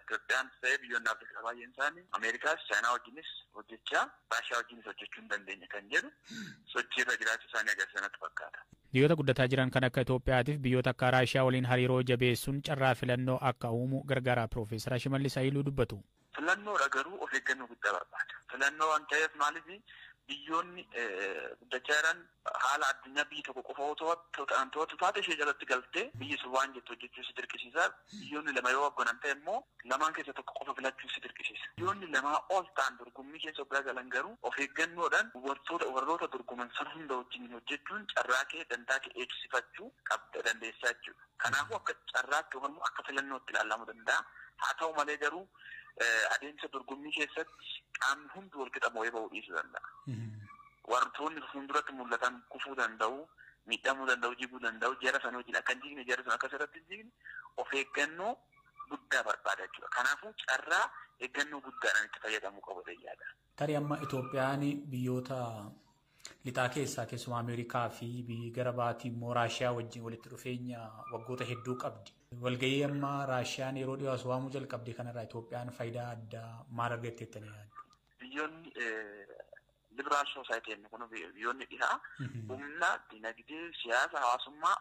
Itoophiyaan ta'ee biyyoonni Afrikaa baay'een isaanii Ameerikaas Chaayinaa wajjinis hojjechaa Raashiyaa wajjinis hojjechuu hin dandeenye kan jedhu sochii irra jiraachuu isaanii agarsiisanatti fakkaata. Biyyoota guddataa jiran kan akka Itoophiyaatiif biyyoota akka Raashiyaa waliin hariiroo jabeessuun carraa filannoo akka uumu gargaaraa Piroofeesar Shimallis Haayiluu dubbatu. Filannoodha garuu of eeggannoo guddaa barbaada. Filannoo waan ta'eef maaliif biyyoonni guddachaa jiran haala addunyaa biyyi tokko qofa otoo ta'an taate ishee jalatti galtee biyyi sun waan jettu hojjechuu si dirqisiisa. Biyyoonni lama yoo waggonan ta'e immoo lamaan keessa tokko qofa filachuu si dirqisiisa. Biyyoonni lamaa ol ta'an dorgommii keessa waggaa galan garuu of eeggannoodhaan warroota dorgoman san hunda wajjin hojjechuun carraa kee dantaa kee eegsifachuu qabda dandeessaa jechuudha. Kanaafuu akka carraatti yookaan akka filannootti ilaalamuu danda'a. Haa ta'u malee garuu adeemsa dorgommii keessatti qaamni hundi wal qixa moo'ee bahuu dhiisuu danda'a. Wartoonni fuulduratti mul'atan kufuu danda'u, miidhamuu danda'u, jiguu danda'u, jara sana wajjin akka hin jigne, jara sana akka irratti hin jigne of eeggannoo guddaa barbaada jechuudha. Kanaafuu carraa eeggannoo guddaadhaan itti fayyadamuu qabu yaada. Tarii amma Itoophiyaan biyyoota lixaa keessaa keessumaa Ameerikaa fi gara baatii immoo Raashiyaa wajjin walitti dhufeenya waggoota hedduu qabdi. Walgahii amma Raashiyaan yeroo dhiyaas waamuu jalqabde kanarraa Itoophiyaan faayidaa addaa maal argatteettanii yaaddu? Biyyoonni liberaal soosaayitiin kun biyyoonni dhihaa humna dinagdee siyaasa hawaasummaa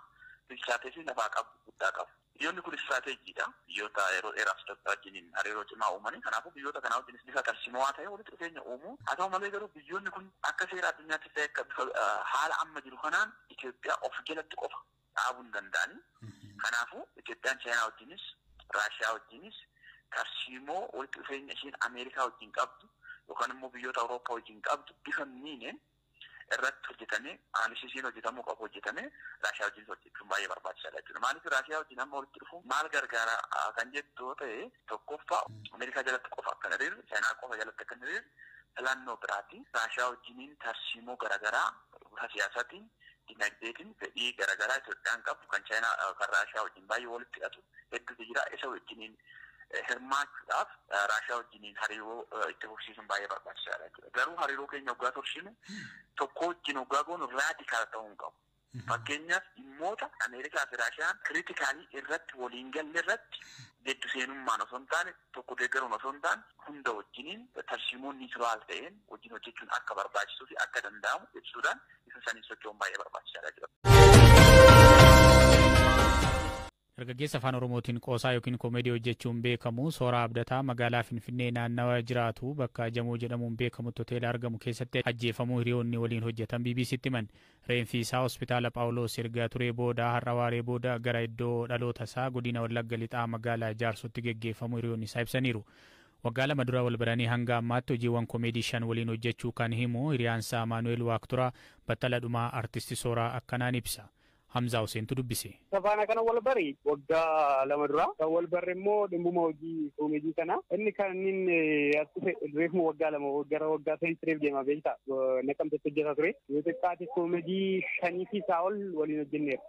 bilchaatee fi lafaa qabu guddaa qabu. Biyyoonni kun istiraateejiidha. Biyyoota yeroo dheeraaf Itoophiyaa wajjin hariiroo cimaa uumanii kanaafuu biyyoota kanaa wajjinis bifa tarsiimoo ta'e walitti dhufeenya uumuu. Haa ta'u malee garuu biyyoonni kun akka seera addunyaatti ta'e akka haala amma jiru kanaan Itoophiyaa of jalatti qofa dhaabuu hin danda'ani. Kanaafuu Itoophiyaan Chaayinaa wajjinis Raashiyaa wajjinis tarsiimoo walitti dhufeenya isheen Ameerikaa wajjin qabdu yookaan immoo biyyoota Awurooppaa wajjin qabdu bifa miineen irratti hojjetamee aanisiisiin hojjetamuu qabu hojjetamee Raashiyaa wajjin hojjechuun baay'ee barbaachisaadha jechuudha. Maaliif Raashiyaa wajjin amma walitti dhufuun maal gargaara kan jettu yoo ta'e tokkoffaa Ameerikaa jalatti qofa akka hin hiriirre Chaayinaa qofa jalatti akka hin hiriirre filannoo biraati. Raashiyaa wajjiniin tarsiimoo garaagaraa bifa siyaasaatiin dinagdeetiin fedhii garaagaraa Itoophiyaan qabdu kan Chaayinaa kan Raashiyaa wajjin baay'ee walitti hidhatu hedduutu jira. Isa wajjiniin hirmaachuudhaaf Raashiyaa wajjiniin hariiroo itti fufsiisuun baay'ee barbaachisaadha jechuudha. Garuu hariiroo keenya waggaa torshinu tokko wajjin waggaa goonu raadikaal ta'uu hin qabu. Fakkeenyaaf dhimmoota Ameerikaa fi Raashiyaan kiriitikaalii irratti waliin galle irratti jiddu seenummaan osoo hin taane tokko deeggaruun osoo hin taane hunda wajjiniin tarsiimoon niitiraal ta'een wajjin hojjechuun akka barbaachisuu fi akka danda'amu ibsuudhaan isa saniin socho'uun baay'ee barbaachisaadha jechuudha. Dargaggeessa afaan Oromootiin qoosaa yookiin koomeedii hojjechuun beekamu Sooraa Abdataa magaalaa Finfinnee naannawa jiraatu bakka Jamoo jedhamuun beekamutti hoteela argamu keessatti ajjeefamuu hiriyoonni waliin hojjetan BBC'tti himan. Reenfi isaa hospitaala Phaawulos erga turee booda har'a waaree booda gara iddoo dhaloota isaa godina Wallagga Lixaa magaalaa Jaarsotti geggeeffamuu hiriyoonni isaa ibsaniiru. Waggaa lama dura wal baranii hanga ammaatti hojiiwwan koomeedii 5 waliin hojjechuu kan himu hiriyaansaa Maanu'eel Waaqturaa battaladhumaa artisti Sooraa akkanaan ibsa. Hamzaa Huseentu dubbise. Safaana kana wal bari waggaa lama dura kan wal barre immoo dhimbuma hojii koomeedii kana inni kan inni reefuma waggaa lama gara waggaa 3 deema beektaa naqamtetti hojjetaa ture yoo xiqqaate koomeedii 5 fi isaa ol waliin hojjenneera.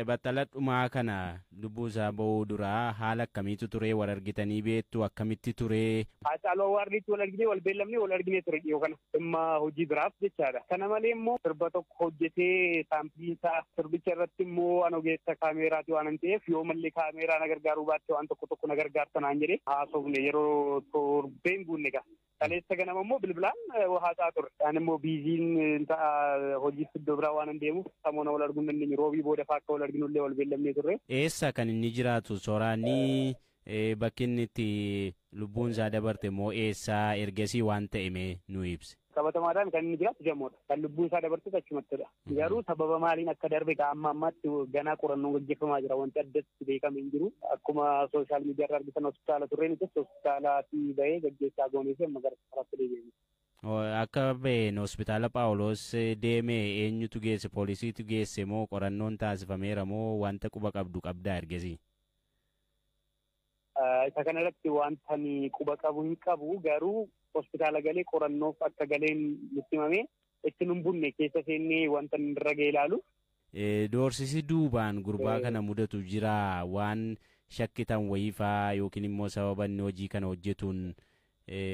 Battaladhumaa kana lubbuu isaa ba'uu duraa haala akkamiitu ture wal argitanii beektu akkamitti ture? Haacaaluu Awwaardiitti wal argine wal beellamne wal argine ture dhiyoo kana dhimma hojii biraaf jechaadha. Kana malee immoo sirba tokko hojjetee saampiliinsaa sirbicha irratti immoo an ogeessa kaameeraati waan ta'eef yoo mallee kaameeraa na gargaaruu baatte waan tokko na gargaarta naan jedhee haasofne yeroo torbeen guunne gaa. Kaleessa ganama immoo bilbilaan haasaa ture. Ani immoo biiziin ta'a hojii iddoo biraa waan hin deemuuf samoona wal arguu hin dandeenye roobii booda akka wal arginullee wal beellamnee turre. Eessa kan inni jiraatu Sooraanni bakki inni itti lubbuun isaa dabarte moo eessaa ergasii waan ta'e nu ibse? Qabatamaadhaan kan inni jiraatu Jamoodha. Kan lubbuun isaa dabarte achumattidha. Garuu sababa maaliin akka darbe amma ammaatti ganaa qorannoon gaggeeffamaa jira. Wanti addatti beekame hin jiru. Akkuma sooshaal miidiyaa irraa argitan hospitaala turreen hospitaalaatii bahee gaggeessaa goonee fi amma gara karaatti deebi'e. Akka baheen hospitaala Phaawulos deeme eenyutu geesse poolisiitu geesse moo qorannoon taasifameera moo wanta quba qabdaa ergasii? Isa kanarratti wanta ni quba qabu hin qabu garuu hospitaala galee qorannoof akka galeen nutti himame itti nun bunne keessa seennee wanta irra ga'e ilaalu. Doorsisi duubaan gurbaa kana mudatu jira waan shakkitan wayiifaa yookiin immoo sababa inni hojii kana hojjetuun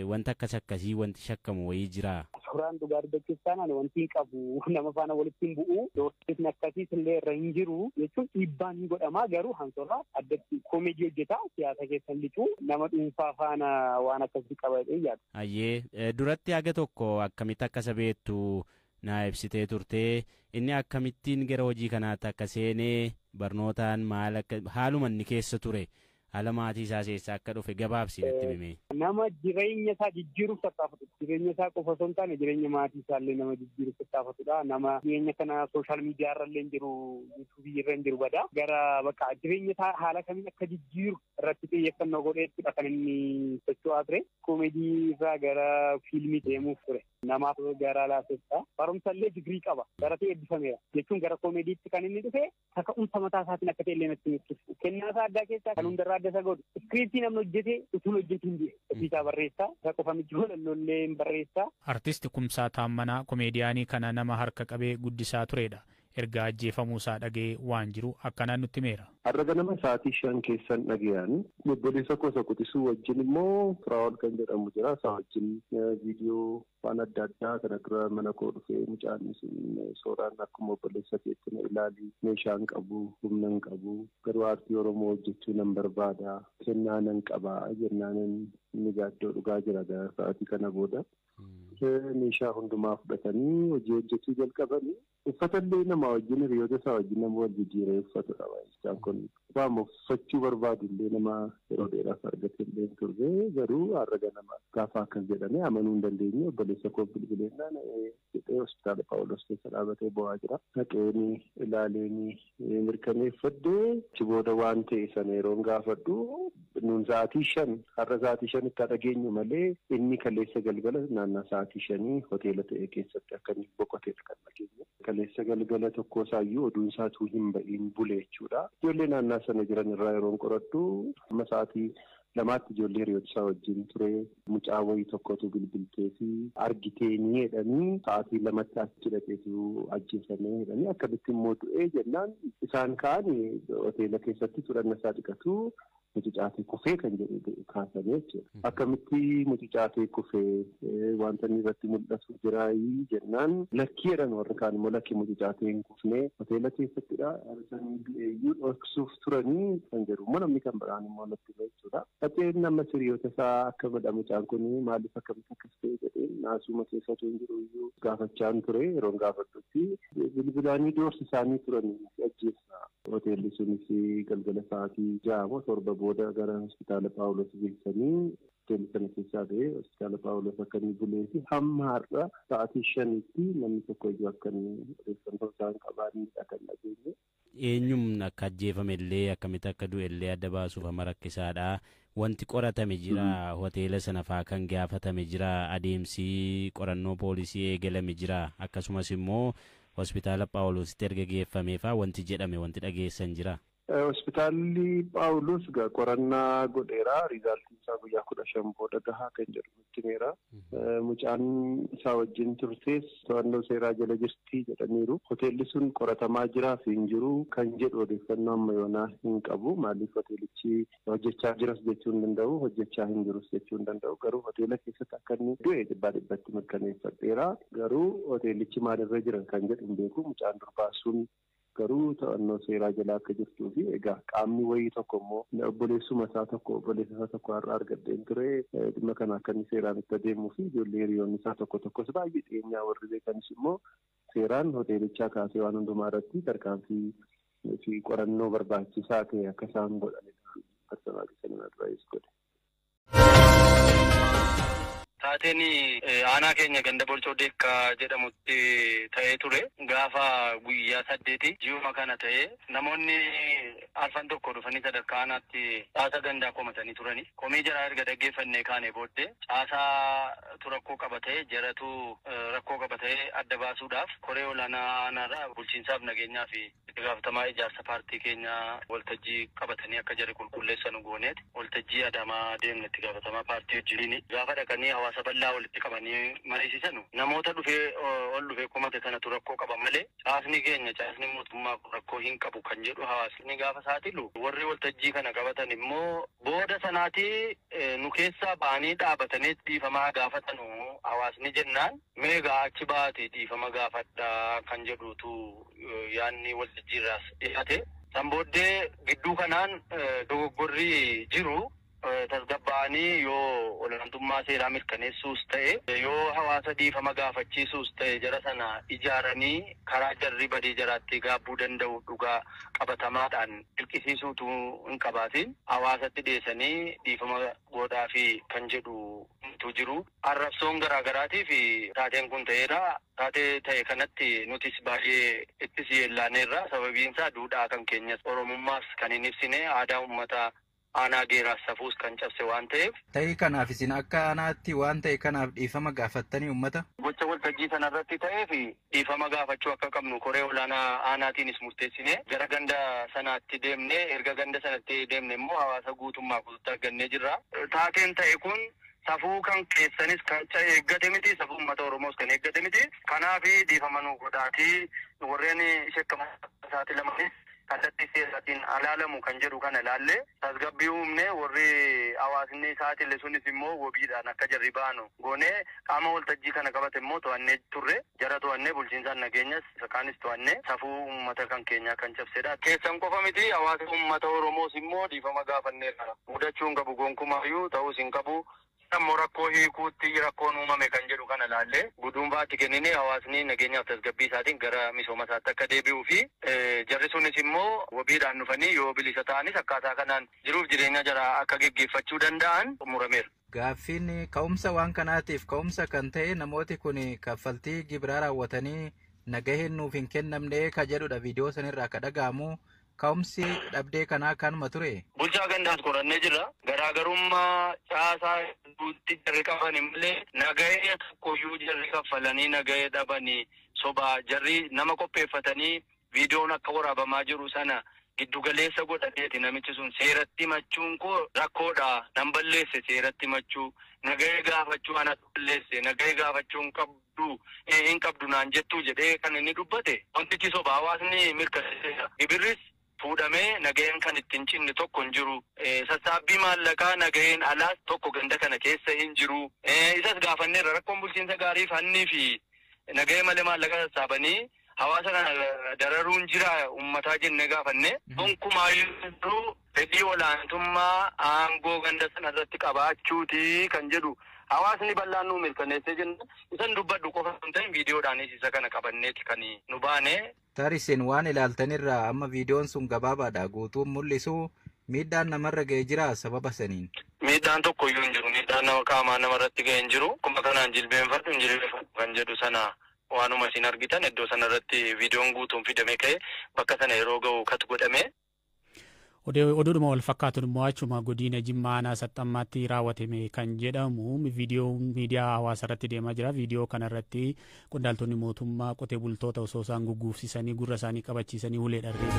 wanta akkasii wanti shakkamu wayii jira. Suuraan dhugaa dubbachuuf taanaan wanti qabu nama faana walitti hin bu'u doorsiisni akkasiis illee irra hin jiru jechuun dhiibbaan hin godhamaa garuu hansoraa addatti koomeedii hojjetaa siyaasa keessan lixuu nama dhuunfaa faana waan akkasii qabatee yaadu. Ayyee duratti haga tokko akkamitti akka sabeettu naa ibsitee turtee inni akkamittiin gara hojii kanaatti akka seenee barnootaan maal akka haaluma inni keessa ture. Haala maatii isaa keessaa akka dhufe gabaabsi natti himi. Nama jireenya isaa jijjiiruuf tattaafatu. Jireenya isaa qofa osoo hin taane jireenya maatii isaallee nama jijjiiruuf tattaafatudha. Nama jireenya kana sooshaal miidiyaa irra illee hin jiru, yuutuubii irra hin jiru bada. Gara bakka jireenya isaa haala kamiin akka jijjiiru irratti xiyyeeffannoo godheettudha kan inni socho'aa ture. Koomeedii irraa gara fiilmii deemuuf ture. Namaaf gara laafessa. Barumsa illee digirii qaba. Baratee eebbifameera. Jechuun gara koomeediitti kan inni dhufe kaka'umsa mataa isaatiin akka ta'e illee natti mul'isu. Kennaa isaa addaa keessaa kan hundarraa adda isa godhu. Iskiriiptii namni hojjete utuun hojjetu hin jiru. Ofiisaa barreessaa. Isa qofa miti walallollee hin barreessaa. Artisti Kumsaa Taammanaa komeediyaanii kana nama harka qabee guddisaa turedha. Erga ajjeefamuu isaa dhagee waan jiru akkanaan nutti himeera. Har'a ganama sa'aatii 5 keessan dhagayaan obboleessa koo quxisuu wajjin immoo Firaa'ol kan jedhamu jira. Isaa wajjin viidiyoo waan adda addaa kana dura mana koo dhufee mucaan sooraan akkuma obboleessa keetti na ilaali. Meeshaan qabu, humna hin qabu. Garuu aartii Oromoo hojjechuu nan barbaada. Kennaa nan qaba jennaan inni gaaddoo dhugaa jira sa'aatii kana booda. Meeshaa hundumaa fudhatanii hojii hojjechuu jalqabanii uffatallee nama wajjin hiriyoota isaa wajjin nama wal jijjiiree uffatudha. Isaan kun waan uffachuu barbaadu illee nama yeroo dheeraaf argate illee turre garuu har'a ganama gaafa akkas jedhanii amanuu hin dandeenye obboleessa koo bilbileennaan jedhee hospitaala Paawulos keessa dhaabatee bo'aa jira. Dhaqeenii ilaaleenii mirkaneeffadhee achi booda waan ta'e sana yeroon gaafadhu nuun sa'aatii 5 har'a sa'aatii 5 dhageenyu malee inni kaleessa galgala naannaa sa'aatii 5 hoteela ta'e keessatti akka inni boqoteedha kan dhageenye. Kaleessa galgala tokko isaayyuu oduun isaatuu hin ba'iin bule jechuudha. Ijoollee naannaa sana jiran irraa yeroon qoradhu amma sa'aatii 2tti ijoollee hiriyoota isaa wajjin ture mucaa wayii tokkotu bilbiltee fi argiteenii jedhanii sa'aatii 2tti achi dhaqeetu ajjeefamee jedhanii akkamitti immoo du'ee jennaan isaan kaan hoteela keessatti fudhanna isaa dhiqatu. Mucicaatee kufee kan jedhu kaasanii jechuudha. Akkamitti mucicaatee kufee wanta inni irratti mul'atu jiraayii jennaan lakkii jedhan warri kaan immoo lakkii mucicaatee hin kufnee hoteela keessattidha. Iyyuu dhoksuuf turanii kan jedhu immoo namni kan biraan immoo natti jechuudha. Fakkeen nama hiriyoota isaa akka madha mucaan kun maaliif akkamitti akkas ta'e jedhee naasuma keessatu hin jiru iyyuu gaafachaan ture yeroon gaafadhutti bilbilaanii doorsi isaanii turanii ajjeessa. Hoteelli sunis galgala sa'aatii 6 booda gara hospitaala Paawulos geessanii hoteelli sana keessaa ba'ee hospitaala Paawulos akka inni bulee fi hamma har'a sa'aatii 5tti namni tokko iyyuu akka inni odeeffannoo isaan qabaanidha kan dhageenye. Eenyuun akka ajjeefame illee akkamitti akka du'e illee adda baasuuf amma rakkisaadha. Wanti qoratame jira hoteela sana fa'aa kan gaafatame jira adeemsi qorannoo poolisii eegalame jira akkasumas immoo hospitaala Paawulositti erga geeffameefaa wanti jedhame wanti dhageessan jira. Hospitaalli Paawulos qorannaa godheera. Riizaaltiin isaa guyyaa 15 booda gahaa kan jedhu nutti himeera. Mucaan isaa wajjin turtees to'annoo seeraa jala jirti jedhaniiru. Hoteelli sun qoratamaa jiraa fi hin jiru kan jedhu odeeffannoo amma yoonaa hin qabu. Maaliif hoteelichi hojjechaa jiras jechuu hin danda'u, hojjechaa hin jirus jechuu hin danda'u. Garuu hoteela keessatti akka inni du'e dhibbatti mirkaneeffadheera. Garuu hoteelichi maalirra jira kan jedhu hin beeku. Mucaan durbaa sun garuu to'annoo seeraa jala akka jirtuu fi egaa qaamni wayii tokko immoo obboleessa isaa tokko har'a argadheen ture dhimma kana akka inni seeraan itti adeemuu fi ijoollee hiriyoonni isaa tokkos baay'ee dhiyeenyaa warri beekanis immoo seeraan hoteelichaa kaasee waan hundumaa irratti tarkaanfii fi qorannoo barbaachisaa ta'e akka isaan godhanidha. Personaalii sana irraayis godhe. Taateen aanaa keenya ganda bolcoo deekkaa jedhamutti ta'ee ture gaafa guyyaa 8 ji'uma kana ta'ee namoonni arfan tokko dhufanii sadarkaa aanaatti caasaa gandaa komatanii turani. Komii jaraa erga dhaggeeffannee kaanee booddee caasaa rakkoo qabatee jaratu rakkoo qabatee adda baasuudhaaf koree olaanaa aanaarraa bulchiinsaaf nageenyaa fi itti gaafatamaa ijaarsa paartii keenyaa waltajjii qabatanii akka jarri qulqulleessan gooneeti. Waltajjii Adaamaa deemne itti gaafatamaa paartii wajjin gaafa dhaqanii hawaasa bal'aa walitti qabanii mariisisanu namoota dhufee ol dhufee komate sanatu rakkoo qaba malee caasni keenya caasni mootummaa rakkoo hin qabu kan jedhu hawaasni gaafa saatilu warri waltajjii kana qabatan immoo booda sanaatii nu keessaa ba'anii dhaabatanii dhiifamaa gaafatanu hawaasni jennaan meegaa achi baatee dhiifama gaafadhaa kan jedhutu yaanni waltajjiirraas dhiyaate. San booddee gidduu kanaan dogoggorri jiru tasgabbaa'anii yoo olaantummaa seeraa mirkaneessuus ta'e yoo hawaasa dhiifama gaafachiisuus ta'e jara sana ijaaranii karaa jarri badii jaraatti gaabbuu danda'u dhugaa qabatamaadhaan dirqisiisuutu hin qabaatin hawaasatti dhiyeessanii dhiifama godhaa fi kan jedhu jiru. Arrabsoon garaagaraatii fi taateen kun ta'eera. Taatee ta'e kanatti nutis baay'ee itti si'eellaaneerra sababiinsaa duudhaa kan keenyas oromummaas kan hin ibsine aadaa uummataa aanaa geeraas safuus kan cabse waan ta'eef. Ta'ii kanaaf isin akka aanaatti waan ta'e kanaaf dhiifama gaafattanii uummata? Gocha waltajjii sanarratti ta'ee fi dhiifama gaafachuu akka qabnu koree olaanaa aanaatiinis murteessine gara ganda sanaatti deemne erga ganda sanatti deemne immoo hawaasa guutummaa guutuutti argannee jirra. Taateen ta'e kun safuu kan keessanis kan eeggate miti safuu uummata Oromoos kan eeggate miti. Kanaafi dhiifama nu godhaatii warreen shakkaman saaxilamanis kallattii seeraatiin alaalamu kan jedhu kana ilaalle tasgabbii uumne warri hawaasni saaxile sunis immoo wabiidhaan akka jarri baanu goonee qaama waltajjii kana qabate immoo to'annee turre jara to'annee bulchiinsaan nageenyas sakaanis to'annee safuu uummata kan keenyaa kan cabsedha. Keessan qofa miti hawaasa uummata Oromoos immoo dhiifama gaafanneerra mudachuun qabu gonkumaayyuu ta'uus hin qabu. Ammoo rakkoo hiikuutti rakkoon uumame kan jedhu kana ilaalle guduunfaatti kennine hawaasni nageenyaaf tasgabbii isaatiin gara misooma isaatti akka deebi'uu fi jarri sunis immoo wabiidhaan dhufanii yoo bilisa ta'anis akkaataa kanaan jiruuf jireenya jara akka geggeeffachuu danda'an murameera. Gaaffiin ka'umsa waan kanaatiif ka'umsa kan ta'e namooti kun kaffaltii gibiraa raawwatanii nagaheen nuuf hin kennamne ka jedhudha viidiyoo sanirraa akka dhaga'amu. Ka'umsi dhabdee kanaa kanuma ture. Bulchaa gandaas qorannee jirra. Garaagarummaa caasaa guutti jarri qaban malee nagahee tokkoyyuu jarri kaffalanii nagahee dhabanii sobaa jarri nama qopheeffatanii viidiyoon akka waraabamaa jiru sana giddugaleessa godhateeti namichi sun seeratti himachuun koo rakkoodha. Nan balleesse seeratti himachuu nagahee gaafachuu ana balleesse nagahee gaafachuun hin qabdu naan jettuu jedhee kan inni dubbate. Wantichi sobaa hawaasni mirkaneesseera. Gibirris fuudhamee nagaheen kan ittiin cinne tokko hin jiru. Sassaabbii maallaqaa nagaheen alaas tokko ganda kana keessa hin jiru. Isas gaafanneerra rakkoon bulchiinsa gaarii fannii fi nagahee malee maallaqa sassaabanii hawaasa kana dararuun jira uummataa jennee gaafanne. Gonkumaayyuu fedhii olaantummaa aangoo ganda sana irratti qabaachuuti kan jedhu hawaasni bal'aan nu mirkaneessee jenna. Isan dubbadhu qofa hin ta'in viidiyoodhaanis isa kana qabanneeti kan nu baane. Taarisiin waan ilaaltanirraa amma viidiyoon sun gabaabaadha guutuun mul'isu miidhaan namarra ga'ee jira sababa saniin. Miidhaan tokko iyyuu hin jiru. Miidhaan nama qaamaa namarratti ga'ee hin jiru. Kuma kanaan jilbeenfadhu hin jilbeenfadhu kan jedhu sana waanuma isin argitan iddoo sanarratti viidiyoon guutuun fidamee ka'e bakka sana yeroo ga'u katu godhame. Oduudhuma wal fakkaatuun immoo achuma godina Jimmaa aanaa Saxxammaatti raawwatame kan jedhamu viidiyoo miidiyaa hawaasaa irratti deemaa jira. Viidiyoo kanarratti qondaaltonni mootummaa qotee bultoota osoo isaan gugguufsisanii gurra isaanii qabachiisanii ulee dharree